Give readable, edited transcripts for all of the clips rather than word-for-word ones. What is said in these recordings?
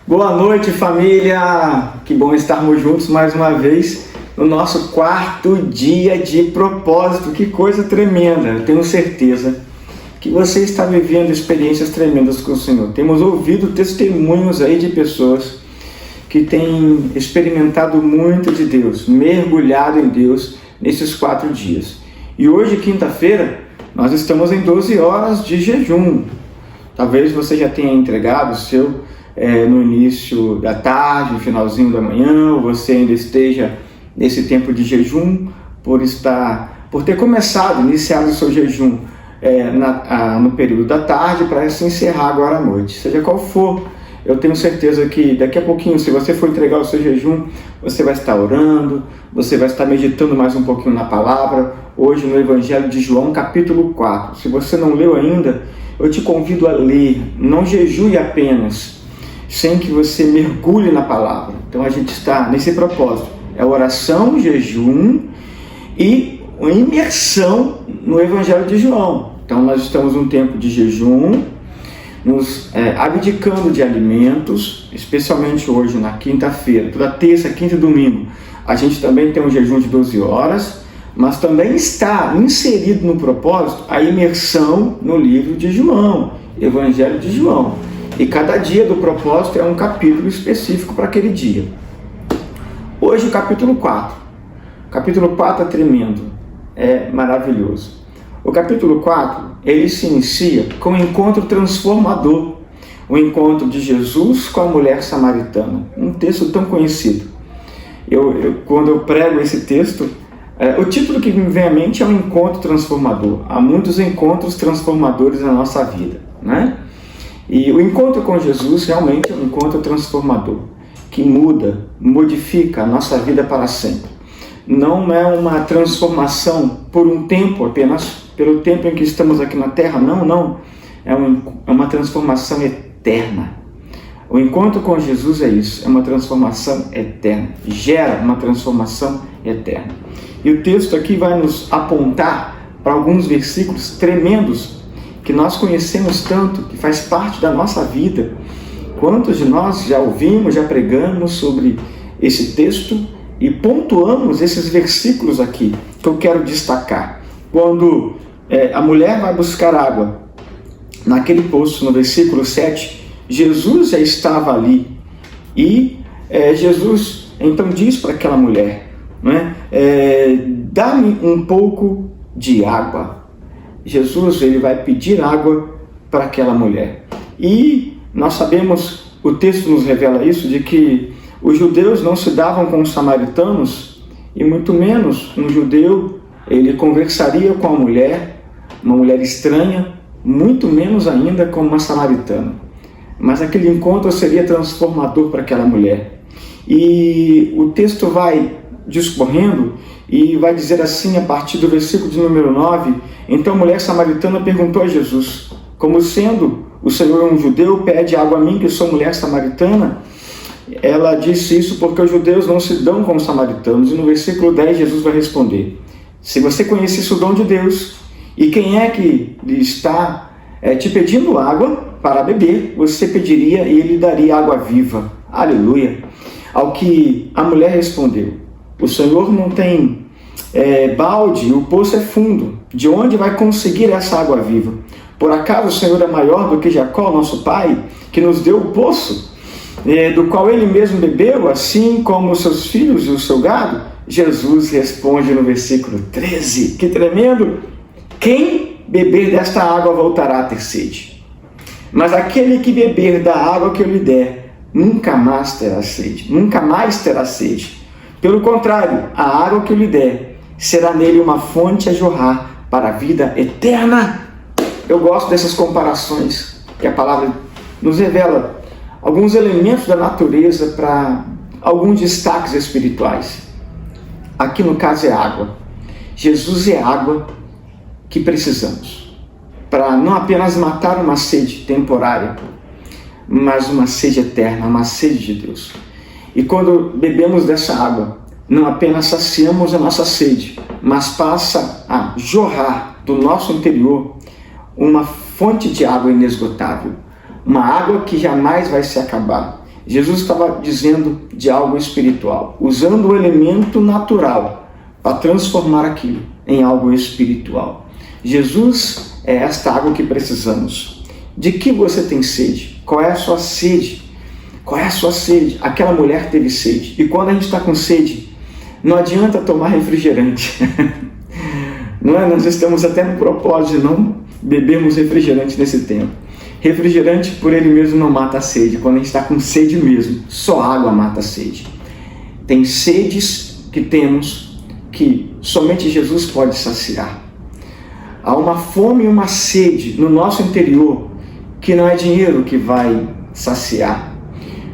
Boa noite, família! Que bom estarmos juntos mais uma vez no nosso quarto dia de propósito. Que coisa tremenda! Eu tenho certeza que você está vivendo experiências tremendas com o Senhor. Temos ouvido testemunhos aí de pessoas que têm experimentado muito de Deus, mergulhado em Deus nesses 4 dias. E hoje, quinta-feira, nós estamos em 12 horas de jejum. Talvez você já tenha entregado o seu no início da tarde, no finalzinho da manhã, ou você ainda esteja nesse tempo de jejum por ter iniciado o seu jejum no período da tarde para se encerrar agora à noite. Seja qual for, eu tenho certeza que daqui a pouquinho, se você for entregar o seu jejum, você vai estar orando, você vai estar meditando mais um pouquinho na palavra, hoje no Evangelho de João, capítulo 4. Se você não leu ainda, eu te convido a ler. Não jejue apenas, sem que você mergulhe na palavra. Então a gente está nesse propósito. É oração, jejum e imersão no Evangelho de João. Então nós estamos num tempo de jejum, nos abdicando de alimentos, especialmente hoje na quinta-feira, toda terça, quinta e domingo. A gente também tem um jejum de 12 horas, mas também está inserido no propósito a imersão no livro de João, Evangelho de João. E cada dia do propósito é um capítulo específico para aquele dia. Hoje o capítulo 4. O capítulo 4 é tremendo, é maravilhoso. O capítulo 4, ele se inicia com um encontro transformador. O encontro de Jesus com a mulher samaritana. Um texto tão conhecido. Quando eu prego esse texto, o título que me vem à mente é um encontro transformador. Há muitos encontros transformadores na nossa vida, né? E o encontro com Jesus realmente é um encontro transformador, que muda, modifica a nossa vida para sempre. Não é uma transformação por um tempo, apenas pelo tempo em que estamos aqui na Terra, não. É uma transformação eterna. O encontro com Jesus é isso, é uma transformação eterna, gera uma transformação eterna. E o texto aqui vai nos apontar para alguns versículos tremendos que nós conhecemos tanto, que faz parte da nossa vida. Quantos de nós já ouvimos, já pregamos sobre esse texto e pontuamos esses versículos aqui que eu quero destacar. Quando a mulher vai buscar água naquele poço, no versículo 7, Jesus já estava ali e Jesus então diz para aquela mulher, dá-me um pouco de água. Jesus ele vai pedir água para aquela mulher. E nós sabemos, o texto nos revela isso, de que os judeus não se davam com os samaritanos, e muito menos um judeu ele conversaria com uma mulher estranha, muito menos ainda com uma samaritana. Mas aquele encontro seria transformador para aquela mulher. E o texto vai discorrendo e vai dizer assim a partir do versículo de número 9: então a mulher samaritana perguntou a Jesus, como sendo o Senhor um judeu, pede água a mim que sou mulher samaritana? Ela disse isso porque os judeus não se dão com os samaritanos. E no versículo 10 Jesus vai responder: se você conhecesse o dom de Deus e quem é que está te pedindo água para beber, você pediria e ele daria água viva. Aleluia! Ao que a mulher respondeu: o Senhor não tem balde, o poço é fundo. De onde vai conseguir essa água viva? Por acaso o Senhor é maior do que Jacó, nosso pai, que nos deu o poço, do qual ele mesmo bebeu, assim como os seus filhos e o seu gado? Jesus responde no versículo 13, que tremendo: quem beber desta água voltará a ter sede. Mas aquele que beber da água que eu lhe der, nunca mais terá sede. Nunca mais terá sede. Pelo contrário, a água que eu lhe der será nele uma fonte a jorrar para a vida eterna. Eu gosto dessas comparações que a palavra nos revela alguns elementos da natureza para alguns destaques espirituais. Aqui no caso é água. Jesus é a água que precisamos para não apenas matar uma sede temporária, mas uma sede eterna, uma sede de Deus. E quando bebemos dessa água, não apenas saciamos a nossa sede, mas passa a jorrar do nosso interior uma fonte de água inesgotável, uma água que jamais vai se acabar. Jesus estava dizendo de algo espiritual, usando o elemento natural para transformar aquilo em algo espiritual. Jesus é esta água que precisamos. De que você tem sede? Qual é a sua sede? Qual é a sua sede? Aquela mulher teve sede. E quando a gente está com sede, não adianta tomar refrigerante. Não é? Nós estamos até no propósito de não bebermos refrigerante nesse tempo. Refrigerante por ele mesmo não mata a sede. Quando a gente está com sede mesmo, só água mata a sede. Tem sedes que temos que somente Jesus pode saciar. Há uma fome e uma sede no nosso interior que não é dinheiro que vai saciar.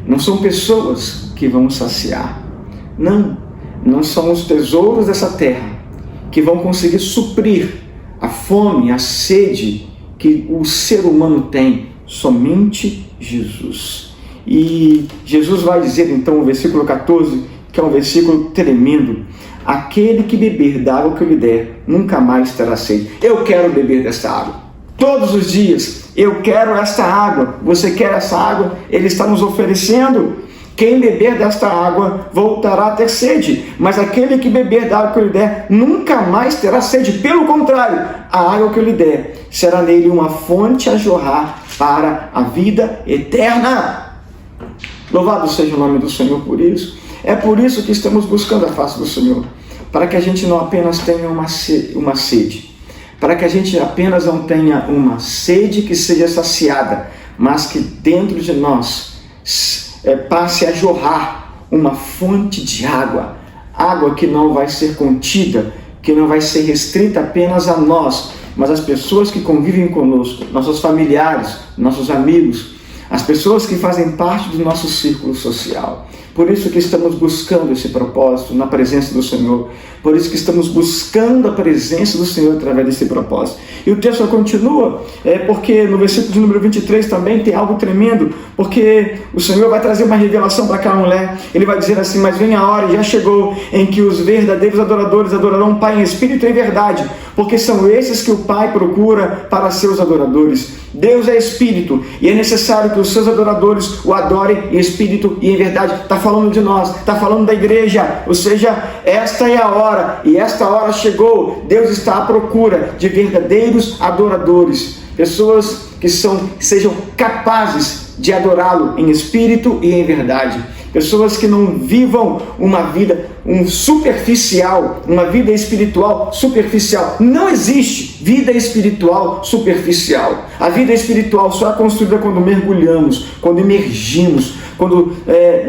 Não são pessoas que vão saciar. Não são os tesouros dessa terra que vão conseguir suprir a fome, a sede que o ser humano tem. Somente Jesus. E Jesus vai dizer então no versículo 14, que é um versículo tremendo: aquele que beber da água que eu lhe der, nunca mais terá sede. Eu quero beber desta água. Todos os dias, eu quero esta água. Você quer essa água? Ele está nos oferecendo. Quem beber desta água voltará a ter sede, mas aquele que beber da água que eu lhe der, nunca mais terá sede. Pelo contrário, a água que eu lhe der será nele uma fonte a jorrar para a vida eterna. Louvado seja o nome do Senhor por isso. É por isso que estamos buscando a face do Senhor, para que a gente não apenas tenha uma sede, para que a gente apenas não tenha uma sede que seja saciada, mas que dentro de nós passe a jorrar uma fonte de água, água que não vai ser contida, que não vai ser restrita apenas a nós, mas as pessoas que convivem conosco, nossos familiares, nossos amigos, as pessoas que fazem parte do nosso círculo social. Por isso que estamos buscando esse propósito na presença do Senhor. Por isso que estamos buscando a presença do Senhor através desse propósito. E o texto continua, porque no versículo de número 23 também tem algo tremendo, porque o Senhor vai trazer uma revelação para aquela mulher. Ele vai dizer assim: mas vem a hora, e já chegou, em que os verdadeiros adoradores adorarão o Pai em espírito e em verdade, porque são esses que o Pai procura para seus adoradores. Deus é espírito, e é necessário que os seus adoradores o adorem em espírito e em verdade. Está falando de nós, está falando da igreja, ou seja, esta é a hora, e esta hora chegou. Deus está à procura de verdadeiros adoradores, pessoas que sejam capazes de adorá-lo em espírito e em verdade, pessoas que não vivam uma vida superficial, uma vida espiritual superficial. Não existe vida espiritual superficial. A vida espiritual só é construída quando mergulhamos, quando emergimos, quando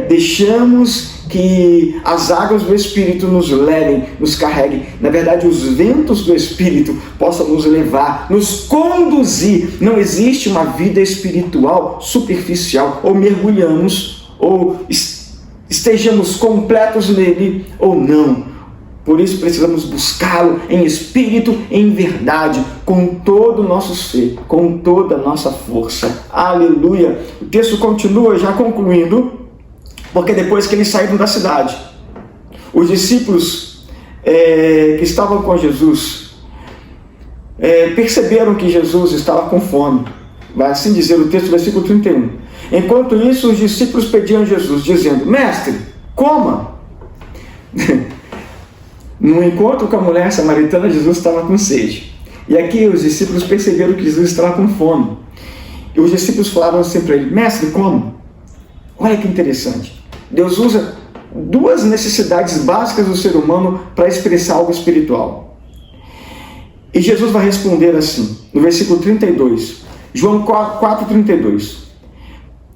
deixamos que as águas do Espírito nos levem, nos carreguem. Na verdade, os ventos do Espírito possam nos levar, nos conduzir. Não existe uma vida espiritual superficial. Ou mergulhamos, ou estejamos completos nele, ou não. Por isso precisamos buscá-lo em espírito e em verdade, com todo o nosso ser, com toda a nossa força. Aleluia! O texto continua, já concluindo, porque depois que eles saíram da cidade, os discípulos que estavam com Jesus perceberam que Jesus estava com fome. Vai assim dizer o texto, versículo 31. Enquanto isso, os discípulos pediam a Jesus, dizendo: mestre, coma. No encontro com a mulher samaritana, Jesus estava com sede. E aqui os discípulos perceberam que Jesus estava com fome. E os discípulos falaram assim para ele: mestre, como? Olha que interessante. Deus usa duas necessidades básicas do ser humano para expressar algo espiritual. E Jesus vai responder assim, no versículo 32, João 4,32.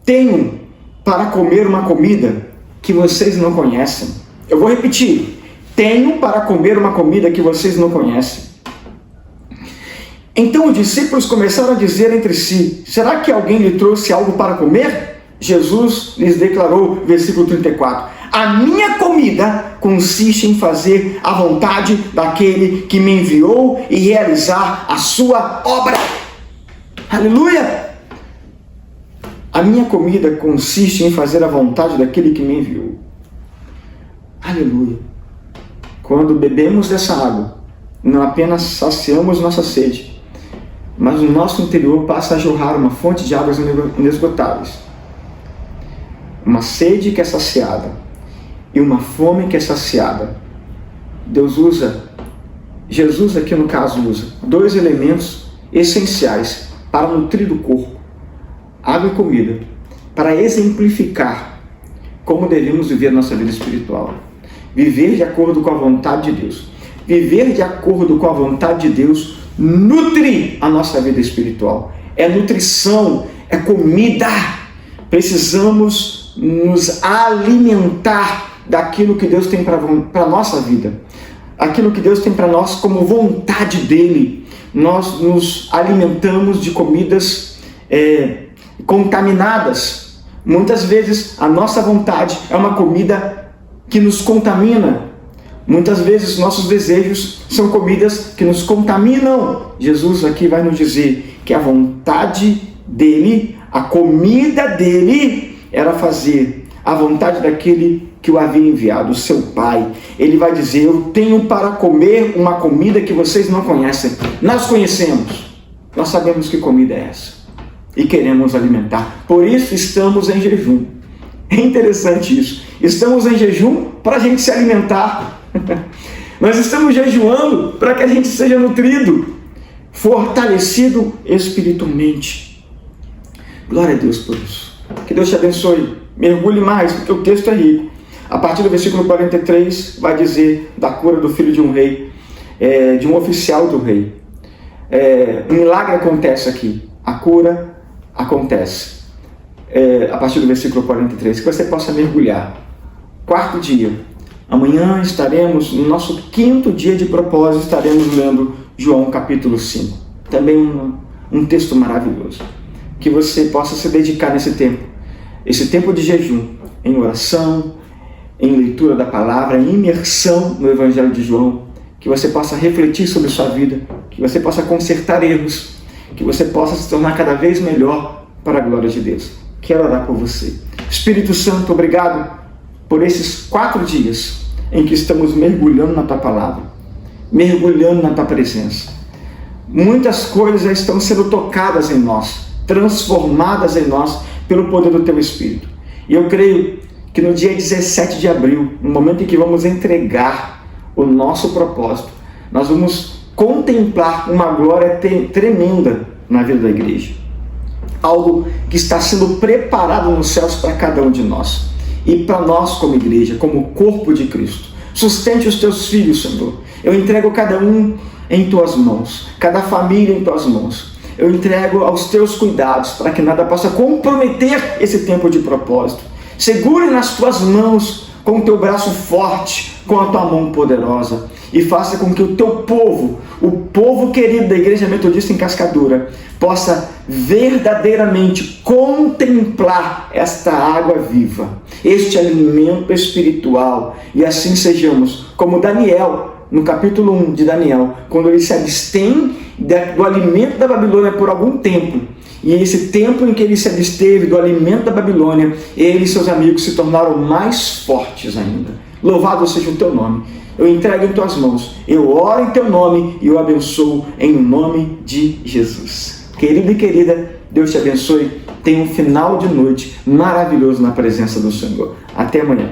Tenho para comer uma comida que vocês não conhecem. Eu vou repetir. Tenho para comer uma comida que vocês não conhecem. Então os discípulos começaram a dizer entre si: será que alguém lhe trouxe algo para comer? Jesus lhes declarou, versículo 34, a minha comida consiste em fazer a vontade daquele que me enviou e realizar a sua obra. Aleluia! A minha comida consiste em fazer a vontade daquele que me enviou. Aleluia! Quando bebemos dessa água, não apenas saciamos nossa sede, mas no nosso interior passa a jorrar uma fonte de águas inesgotáveis. uma sede que é saciada e uma fome que é saciada. Jesus aqui no caso usa 2 elementos essenciais para nutrir o corpo, água e comida, para exemplificar como devemos viver a nossa vida espiritual. Viver de acordo com a vontade de Deus. Viver de acordo com a vontade de Deus nutre a nossa vida espiritual. É nutrição, é comida. Precisamos nos alimentar daquilo que Deus tem para a nossa vida. Aquilo que Deus tem para nós como vontade dEle. Nós nos alimentamos de comidas contaminadas. Muitas vezes a nossa vontade é uma comida que nos contamina. Muitas vezes nossos desejos são comidas que nos contaminam. Jesus aqui vai nos dizer que a vontade dEle, a comida dEle, era fazer a vontade daquele que o havia enviado, o seu Pai. Ele vai dizer: eu tenho para comer uma comida que vocês não conhecem. Nós conhecemos, nós sabemos que comida é essa e queremos alimentar. Por isso estamos em jejum. É interessante isso. Estamos em jejum para a gente se alimentar. Nós estamos jejuando para que a gente seja nutrido, fortalecido espiritualmente. Glória a Deus por isso. Que Deus te abençoe. Mergulhe mais, porque o texto é rico. A partir do versículo 43 vai dizer da cura do filho de um rei, de um oficial do rei. Um milagre acontece aqui. A cura acontece. A partir do versículo 43, que você possa mergulhar. 4º dia. Amanhã estaremos, no nosso 5º dia de propósito, estaremos lendo João capítulo 5. Também um texto maravilhoso. Que você possa se dedicar nesse tempo. Esse tempo de jejum, em oração, em leitura da palavra, em imersão no Evangelho de João. Que você possa refletir sobre sua vida. Que você possa consertar erros. Que você possa se tornar cada vez melhor para a glória de Deus. Quero orar por você. Espírito Santo, obrigado por esses 4 dias em que estamos mergulhando na Tua Palavra, mergulhando na Tua presença. Muitas coisas já estão sendo tocadas em nós, transformadas em nós pelo poder do Teu Espírito. E eu creio que no dia 17 de abril, no momento em que vamos entregar o nosso propósito, nós vamos contemplar uma glória tremenda na vida da igreja. Algo que está sendo preparado nos céus para cada um de nós. E para nós como igreja, como corpo de Cristo. Sustente os teus filhos, Senhor. Eu entrego cada um em tuas mãos, cada família em tuas mãos. Eu entrego aos teus cuidados, para que nada possa comprometer esse tempo de propósito. Segure nas tuas mãos com o teu braço forte, com a tua mão poderosa, e faça com que o teu povo, o povo querido da Igreja Metodista em Cascadura, possa verdadeiramente contemplar esta água viva, este alimento espiritual, e assim sejamos como Daniel, no capítulo 1 de Daniel, quando ele se abstém do alimento da Babilônia por algum tempo, e esse tempo em que ele se absteve do alimento da Babilônia, ele e seus amigos se tornaram mais fortes ainda. Louvado seja o teu nome. Eu entrego em tuas mãos, eu oro em teu nome e eu abençoo em nome de Jesus. Querido e querida, Deus te abençoe. Tenha um final de noite maravilhoso na presença do Senhor. Até amanhã.